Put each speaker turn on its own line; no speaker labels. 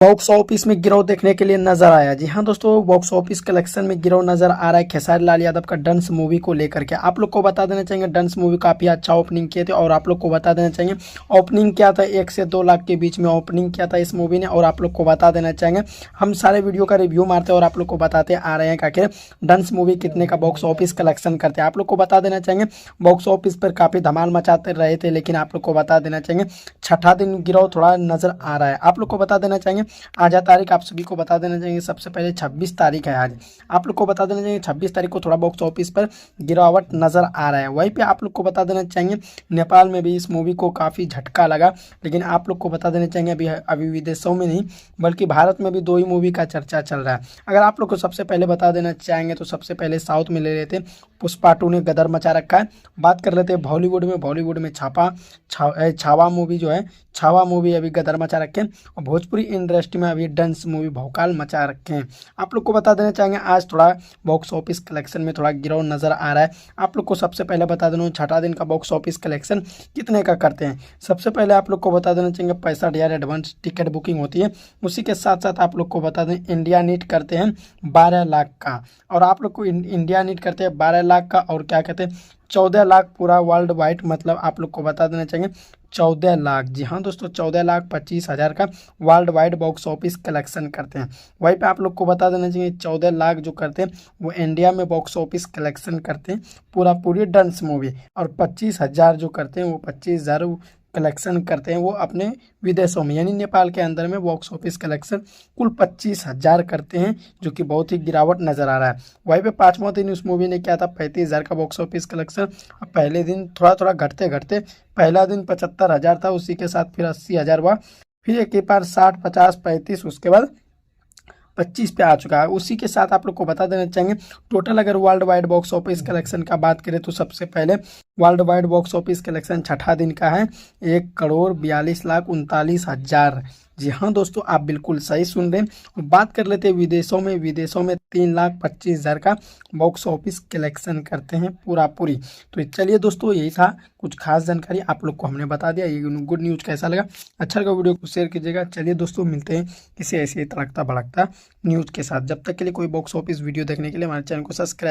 Box office में गिरोह देखने के लिए नजर आया। जी हाँ दोस्तों, बॉक्स ऑफिस कलेक्शन में गिरोह नजर आ रहा है खेसारी लाल यादव का डंस मूवी को लेकर के। आप लोग को बता देना चाहिए डंस मूवी काफी अच्छा ओपनिंग किए थे, और आप लोग को बता देना चाहिए ओपनिंग क्या था, 1 से 2 लाख के बीच में ओपनिंग किया था इस मूवी ने। और आप लोग को बता देना चाहिए हम सारे वीडियो का रिव्यू मारते हैं और आप लोग को बताते आ रहे हैं कि आखिर डंस मूवी कितने का बॉक्स ऑफिस कलेक्शन करते हैं। आप लोग को बता देना चाहिए बॉक्स ऑफिस पर काफी धमाल मचाते रहे थे, लेकिन आप लोग को बता देना चाहिए छठा दिन गिरोह थोड़ा नजर आ रहा है। आप लोग को बता देना चाहिए आज तारीख आप सभी को बता देना चाहिए। सबसे पहले 26 तारीख है आज। आप लोग को बता देना चाहिए 26 तारीख को थोड़ा बॉक्स ऑफिस पर गिरावट नजर आ रहा है। वहीं पे आप लोग को बता देना चाहिए नेपाल में भी इस मूवी को काफ़ी झटका लगा, लेकिन आप लोग को बता देना चाहिए अभी विदेशों में नहीं बल्कि भारत में भी 2 ही मूवी का चर्चा चल रहा है। अगर आप लोग को सबसे पहले बता देना चाहेंगे तो सबसे पहले साउथ में ले लेते पुष्पा 2 ने गदर मचा रखा है। बात कर लेते हैं बॉलीवुड में छावा मूवी जो है, छावा मूवी अभी गदर मचा रखे हैं। और भोजपुरी इंडस्ट्री में अभी डंस मूवी भौकाल मचा रखे हैं। आप लोग को बता देना चाहेंगे आज थोड़ा बॉक्स ऑफिस कलेक्शन में थोड़ा गिराव नजर आ रहा है। आप लोग को सबसे पहले बता देना छठा दिन का बॉक्स ऑफिस कलेक्शन कितने का करते हैं। सबसे पहले आप लोग को बता देना चाहिए 65,000 एडवांस टिकट बुकिंग होती है। उसी के साथ साथ आप लोग को बता दें इंडिया नीट करते हैं 12 लाख का, और आप लोग को इंडिया नीट करते हैं 12 लाख का, और क्या कहते हैं 14 लाख पूरा वर्ल्ड वाइड, मतलब आप लोग को बता देना चाहिए 14 लाख। जी हाँ दोस्तों, 14,25,000 का world wide box office collection करते हैं। वहीं पे आप लोग को बता देना चाहिए 14 लाख जो करते हैं वो इंडिया में बॉक्स ऑफिस कलेक्शन करते हैं पूरी डंस मूवी, और 25,000 जो करते हैं वो 25,000 कलेक्शन करते हैं वो अपने विदेशों में, यानी नेपाल के अंदर में बॉक्स ऑफिस कलेक्शन कुल 25,000 करते हैं, जो कि बहुत ही गिरावट नजर आ रहा है। वहीं पे 5वां दिन उस मूवी ने किया था 35,000 का बॉक्स ऑफिस कलेक्शन। और पहले दिन थोड़ा थोड़ा घटते घटते पहला दिन 75,000 था, उसी के साथ फिर 80,000 हुआ, फिर एक ही बार 60, 50, 35, उसके बाद 25 पे आ चुका है। उसी के साथ आप लोग को बता देना चाहिए टोटल अगर world wide box office collection का बात करें तो सबसे पहले world wide box office collection छठा दिन का है 1,42,39,000। जी हाँ दोस्तों, आप बिल्कुल सही सुन रहे हैं। बात कर लेते हैं विदेशों में 3,25,000 का बॉक्स ऑफिस कलेक्शन करते हैं पूरी। तो चलिए दोस्तों, यही था कुछ खास जानकारी आप लोग को हमने बता दिया। ये गुड न्यूज़ कैसा लगा, अच्छा लगा वीडियो को शेयर कीजिएगा। चलिए दोस्तों, मिलते हैं किसी ऐसे तड़कता भड़कता न्यूज़ के साथ। जब तक के लिए कोई बॉक्स ऑफिस वीडियो देखने के लिए हमारे चैनल को सब्सक्राइब